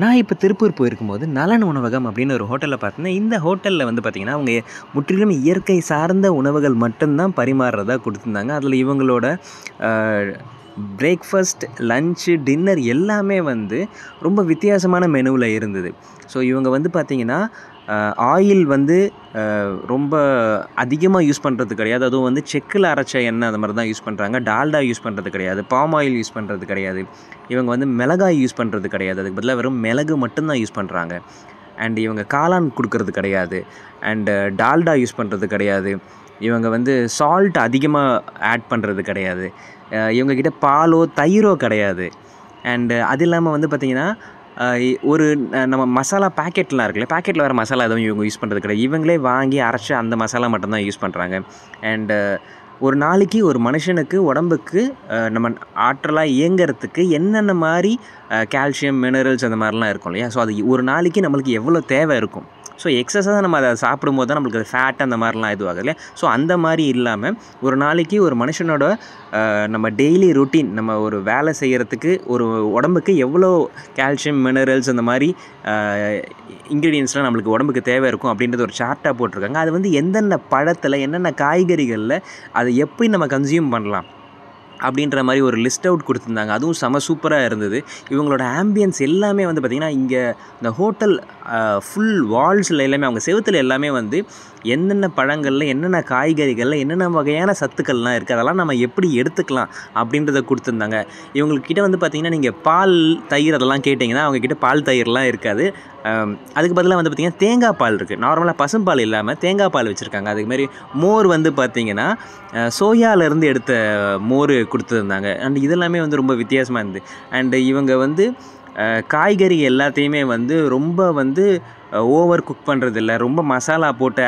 நான் இப்போ திருப்பூர் போயிருக்கும்போது நலன் உணவகம் அப்படின்னு ஒரு ஹோட்டலில் பார்த்தேன். இந்த ஹோட்டலில் வந்து பார்த்திங்கன்னா, அவங்க முற்றிலும் இயற்கை சார்ந்த உணவுகள் மட்டும்தான் பரிமாறுறதா கொடுத்துருந்தாங்க. அதில் இவங்களோட பிரேக்ஃபாஸ்ட், லன்ச்சு, டின்னர் எல்லாமே வந்து ரொம்ப வித்தியாசமான மெனுவில் இருந்தது. ஸோ இவங்க வந்து பார்த்திங்கன்னா, ஆயில் வந்து ரொம்ப அதிகமாக யூஸ் பண்ணுறது கிடையாது. அதுவும் வந்து செக்கில் அரைச்ச எண்ணெய் அந்த மாதிரி தான் யூஸ் பண்ணுறாங்க. டால்டா யூஸ் பண்ணுறது கிடையாது. பாம் ஆயில் யூஸ் பண்ணுறது கிடையாது. இவங்க வந்து மிளகாய் யூஸ் பண்ணுறது கிடையாது. அதுக்கு பதிலாக வெறும் மிளகு மட்டும்தான் யூஸ் பண்ணுறாங்க. அண்ட் இவங்க காளான் கொடுக்கறது கிடையாது. அண்டு டால்டா யூஸ் பண்ணுறது கிடையாது. இவங்க வந்து சால்ட் அதிகமாக ஆட் பண்ணுறது கிடையாது. இவங்கக்கிட்ட பாலோ தயிரோ கிடையாது. அண்டு அது இல்லாமல் வந்து பார்த்திங்கன்னா, ஒரு நம்ம மசாலா பேக்கெட்லாம் இருக்குல்ல, பேக்கெட்டில் வர மசாலா எதுவும் இவங்க யூஸ் பண்ணுறது கிடையாது. இவங்களே வாங்கி அரைச்சி அந்த மசாலா மட்டும்தான் யூஸ் பண்ணுறாங்க. அண்டு ஒரு நாளைக்கு ஒரு மனுஷனுக்கு உடம்புக்கு நம்ம ஆற்றலாக இயங்கிறதுக்கு என்னென்ன மாதிரி கால்சியம், மினரல்ஸ் அந்த மாதிரிலாம் இருக்கும் இல்லையா? ஸோ அது ஒரு நாளைக்கு நம்மளுக்கு எவ்வளோ தேவை இருக்கும். ஸோ எக்ஸஸாக நம்ம அதை சாப்பிடும்போது தான் நம்மளுக்கு அது ஃபேட் அந்த மாதிரிலாம் இதுவாகுது இல்லையா? ஸோ அந்த மாதிரி இல்லாமல் ஒரு நாளைக்கு ஒரு மனுஷனோட நம்ம டெய்லி ரொட்டீன், நம்ம ஒரு வேலை செய்கிறதுக்கு ஒரு உடம்புக்கு எவ்வளோ கால்சியம், மினரல்ஸ் அந்த மாதிரி இன்க்ரீடியன்ஸ்லாம் நம்மளுக்கு உடம்புக்கு தேவை இருக்கும் அப்படின்றது ஒரு சார்ட்டாக போட்டிருக்காங்க. அது வந்து எந்தெந்த பழத்தில், என்னென்ன காய்கறிகளில் அதை எப்படி நம்ம கன்சியூம் பண்ணலாம் அப்படின்ற மாதிரி ஒரு லிஸ்ட் அவுட் கொடுத்துருந்தாங்க. அதுவும் செம சூப்பராக இருந்தது. இவங்களோட ஆம்பியன்ஸ் எல்லாமே வந்து பார்த்திங்கன்னா, இங்கே இந்த ஹோட்டல் ஃபுல் வால்ஸில் எல்லாமே, அவங்க செவுத்தில் எல்லாமே வந்து என்னென்ன பழங்களில், என்னென்ன காய்கறிகளில், என்னென்ன வகையான சத்துக்கள்லாம் இருக்குது, அதெல்லாம் நம்ம எப்படி எடுத்துக்கலாம் அப்படின்றத கொடுத்துருந்தாங்க. இவங்கக்கிட்ட வந்து பார்த்திங்கன்னா, நீங்கள் பால், தயிர் அதெல்லாம் கேட்டிங்கன்னா அவங்கக்கிட்ட பால், தயிர்லாம் இருக்காது. அதுக்கு பதிலாக வந்து பார்த்திங்கன்னா தேங்காய் பால் இருக்குது. நார்மலாக பசும்பால் இல்லாமல் தேங்காய் பால் வச்சுருக்காங்க. அதுமாரி மோர் வந்து பார்த்திங்கன்னா சோயாவிலேருந்து எடுத்த மோர் கொடுத்துருந்தாங்க. அண்ட் இதெல்லாமே வந்து ரொம்ப வித்தியாசமாக இருந்தது. அண்டு இவங்க வந்து காய்கறி எல்லாத்தையுமே வந்து ரொம்ப வந்து ஓவர் குக் பண்ணுறதில்ல, ரொம்ப மசாலா போட்டு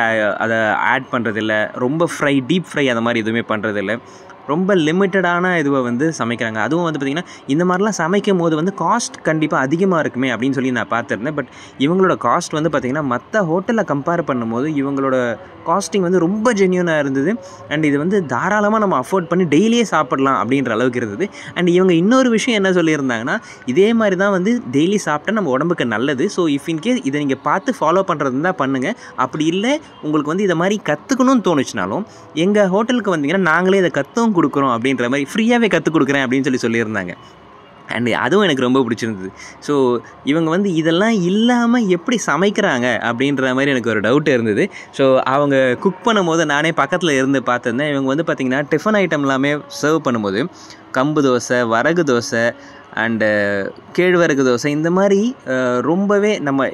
அதை ஆட் பண்ணுறதில்ல, ரொம்ப டீப் ஃப்ரை அந்த மாதிரி எதுவுமே பண்ணுறதில்ல. ரொம்ப லிமிட்டடான இதுவை வந்து சமைக்கிறாங்க. அதுவும் வந்து பார்த்திங்கன்னா, இந்த மாதிரிலாம் சமைக்கும் போது வந்து காஸ்ட் கண்டிப்பாக அதிகமாக இருக்குமே அப்படின்னு சொல்லி நான் பார்த்துருந்தேன். பட் இவங்களோட காஸ்ட் வந்து பார்த்திங்கன்னா, மற்ற ஹோட்டலில் கம்பேர் பண்ணும்போது இவங்களோட காஸ்டிங் வந்து ரொம்ப ஜென்யூனாக இருந்தது. அண்ட் இது வந்து தாராளமாக நம்ம அஃபோர்ட் பண்ணி டெய்லியே சாப்பிடலாம் அப்படின்ற அளவுக்கு இருந்தது. அண்ட் இவங்க இன்னொரு விஷயம் என்ன சொல்லியிருந்தாங்கன்னா, இதே மாதிரி தான் வந்து டெய்லி சாப்பிட்டா நம்ம உடம்புக்கு நல்லது. ஸோ இஃப் இன்கேஸ் இதை நீங்கள் பார்த்து ஃபாலோ பண்ணுறது தான் பண்ணுங்கள். அப்படி இல்லை உங்களுக்கு வந்து இதை மாதிரி கற்றுக்கணும்னு தோணுச்சுனாலும் எங்கள் ஹோட்டலுக்கு வந்தீங்கன்னா நாங்களே இதை கற்றும் கொடுக்குறோம் அப்படின்ற மாதிரி ஃப்ரீயாகவே கற்றுக் கொடுக்குறேன் அப்படின்னு சொல்லியிருந்தாங்க. அண்ட் அதுவும் எனக்கு ரொம்ப பிடிச்சிருந்தது. ஸோ இவங்க வந்து இதெல்லாம் இல்லாமல் எப்படி சமைக்கிறாங்க அப்படின்ற மாதிரி எனக்கு ஒரு டவுட் இருந்தது. ஸோ அவங்க குக் பண்ணும்போது நானே பக்கத்தில் இருந்து பார்த்துருந்தேன். இவங்க வந்து பார்த்திங்கன்னா டிஃபன் ஐட்டம் எல்லாமே சர்வ் பண்ணும்போது கம்பு தோசை, வரகு தோசை அண்டு கேழ்வரகு தோசை, இந்த மாதிரி ரொம்பவே நம்ம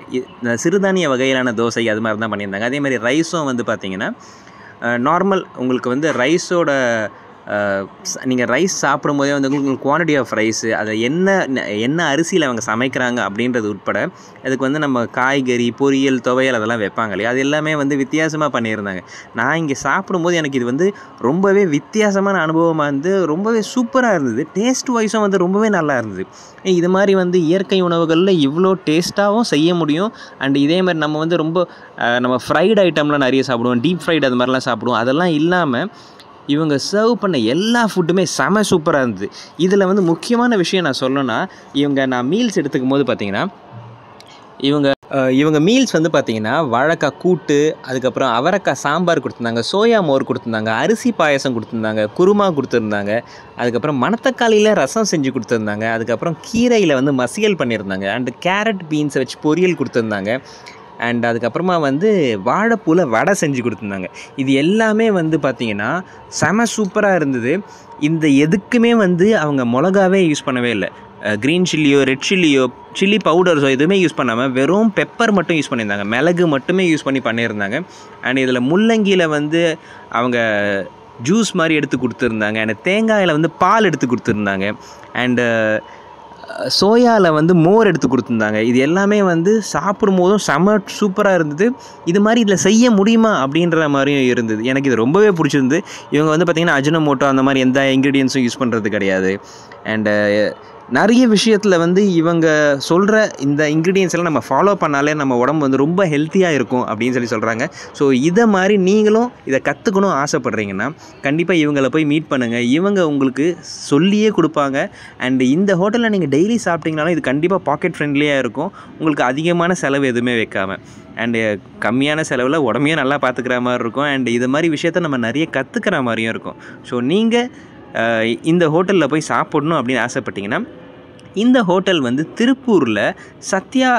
சிறுதானிய வகையிலான தோசை அது மாதிரி தான் பண்ணியிருந்தாங்க. அதே மாதிரி ரைஸும் வந்து பார்த்திங்கன்னா நார்மல் உங்களுக்கு வந்து ரைஸோட நீங்கள் ரைஸ் சாப்பிடும்போதே வந்து உங்களுக்கு குவான்டிட்டி ஆஃப் ரைஸு, அதை என்ன அரிசியில் அவங்க சமைக்கிறாங்க அப்படின்றது உட்பட அதுக்கு வந்து நம்ம காய்கறி, பொரியல், துவையல் அதெல்லாம் வைப்பாங்க இல்லையா? அது எல்லாமே வந்து வித்தியாசமாக பண்ணியிருந்தாங்க. நான் இங்கே சாப்பிடும்போது எனக்கு இது வந்து ரொம்பவே வித்தியாசமான அனுபவமாக இருந்து ரொம்பவே சூப்பராக இருந்தது. டேஸ்ட் வைஸும் வந்து ரொம்பவே நல்லா இருந்தது. இது மாதிரி வந்து இயற்கை உணவுகளில் இவ்வளோ டேஸ்ட்டாகவும் செய்ய முடியும். அண்ட் இதே மாதிரி நம்ம வந்து ரொம்ப நம்ம ஃப்ரைடு ஐட்டம்லாம் நிறைய சாப்பிடுவோம், டீப் ஃப்ரைடு அது மாதிரிலாம் சாப்பிடுவோம். அதெல்லாம் இல்லாமல் இவங்க சர்வ் பண்ண எல்லா ஃபுட்டுமே செம சூப்பராக இருந்தது. இதில் வந்து முக்கியமான விஷயம் நான் சொல்லணும்னா, நான் மீல்ஸ் எடுத்துக்கும் போது பார்த்திங்கன்னா, இவங்க மீல்ஸ் வந்து பார்த்திங்கன்னா வாழைக்காய் கூட்டு, அதுக்கப்புறம் அவரைக்காய் சாம்பார் கொடுத்துருந்தாங்க, சோயா மோர் கொடுத்துருந்தாங்க, அரிசி பாயசம் கொடுத்துருந்தாங்க, குருமா கொடுத்துருந்தாங்க, அதுக்கப்புறம் மணத்தக்காளியில் ரசம் செஞ்சு கொடுத்துருந்தாங்க, அதுக்கப்புறம் கீரையில் வந்து மசியல் பண்ணியிருந்தாங்க, அண்டு கேரட் பீன்ஸை வச்சு பொரியல் கொடுத்துருந்தாங்க, அண்ட் அதுக்கப்புறமா வந்து வாழைப்பூவில் வடை செஞ்சு கொடுத்துருந்தாங்க. இது எல்லாமே வந்து பார்த்திங்கன்னா செம சூப்பராக இருந்தது. இந்த எதுக்குமே வந்து அவங்க மிளகாவே யூஸ் பண்ணவே இல்லை. க்ரீன் சில்லியோ, ரெட் சில்லியோ, சில்லி பவுடர்ஸோ எதுவுமே யூஸ் பண்ணாமல் வெறும் பெப்பர் மட்டும் யூஸ் பண்ணியிருந்தாங்க. மிளகு மட்டுமே யூஸ் பண்ணியிருந்தாங்க. அண்ட் இதில் முள்ளங்கியில் வந்து அவங்க ஜூஸ் மாதிரி எடுத்து கொடுத்துருந்தாங்க. அண்ட் தேங்காயில் வந்து பால் எடுத்து கொடுத்துருந்தாங்க. அண்டு சோயாவில் வந்து மோர் எடுத்து கொடுத்துருந்தாங்க. இது எல்லாமே வந்து சாப்பிடும் போதும் செம சூப்பராக இருந்தது. இது மாதிரி இதில் செய்ய முடியுமா அப்படின்ற மாதிரியும் இருந்தது. எனக்கு இது ரொம்பவே பிடிச்சிருந்து. இவங்க வந்து பார்த்திங்கன்னா அஜினோமோட்டோ அந்த மாதிரி எந்த இன்க்ரீடியன்ஸும் யூஸ் பண்ணுறது கிடையாது. அண்டு நிறைய விஷயத்தில் வந்து இவங்க சொல்கிற இந்த இன்க்ரீடியன்ஸ் எல்லாம் நம்ம ஃபாலோ பண்ணாலே நம்ம உடம்பு வந்து ரொம்ப ஹெல்த்தியாக இருக்கும் அப்படின்னு சொல்கிறாங்க. ஸோ இதை மாதிரி நீங்களும் இதை கற்றுக்கணும் ஆசைப்பட்றீங்கன்னா கண்டிப்பாக இவங்களை போய் மீட் பண்ணுங்கள். இவங்க உங்களுக்கு சொல்லியே கொடுப்பாங்க. அண்டு இந்த ஹோட்டலில் நீங்கள் டெய்லி சாப்பிட்டீங்கனாலும் இது கண்டிப்பாக பாக்கெட் ஃப்ரெண்ட்லியாக இருக்கும். உங்களுக்கு அதிகமான செலவு எதுவுமே வைக்காமல் அண்டு கம்மியான செலவில் உடம்பையும் நல்லா பார்த்துக்கிற மாதிரி இருக்கும். அண்டு இது மாதிரி விஷயத்த நம்ம நிறைய கற்றுக்கிற மாதிரியும் இருக்கும். ஸோ நீங்கள் இந்த ஹோட்டலில் போய் சாப்பிடணும் அப்படின்னு ஆசைப்பட்டீங்கன்னா இந்த ஹோட்டல் வந்து திருப்பூரில் சத்யா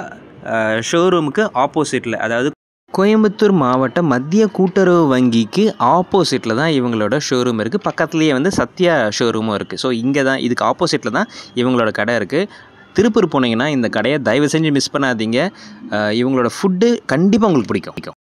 ஷோரூமுக்கு ஆப்போசிட்டில், அதாவது கோயம்புத்தூர் மாவட்ட மத்திய கூட்டுறவு வங்கிக்கு ஆப்போசிட்டில் தான் இவங்களோட ஷோரூம் இருக்குது. பக்கத்துலேயே வந்து சத்யா ஷோரூமும் இருக்குது. ஸோ இங்கே தான் இதுக்கு ஆப்போசிட்டில் தான் இவங்களோட கடை இருக்குது. திருப்பூர் போனீங்கன்னா இந்த கடையை தயவு செஞ்சு மிஸ் பண்ணாதீங்க. இவங்களோட ஃபுட்டு கண்டிப்பாக உங்களுக்கு பிடிக்கும்.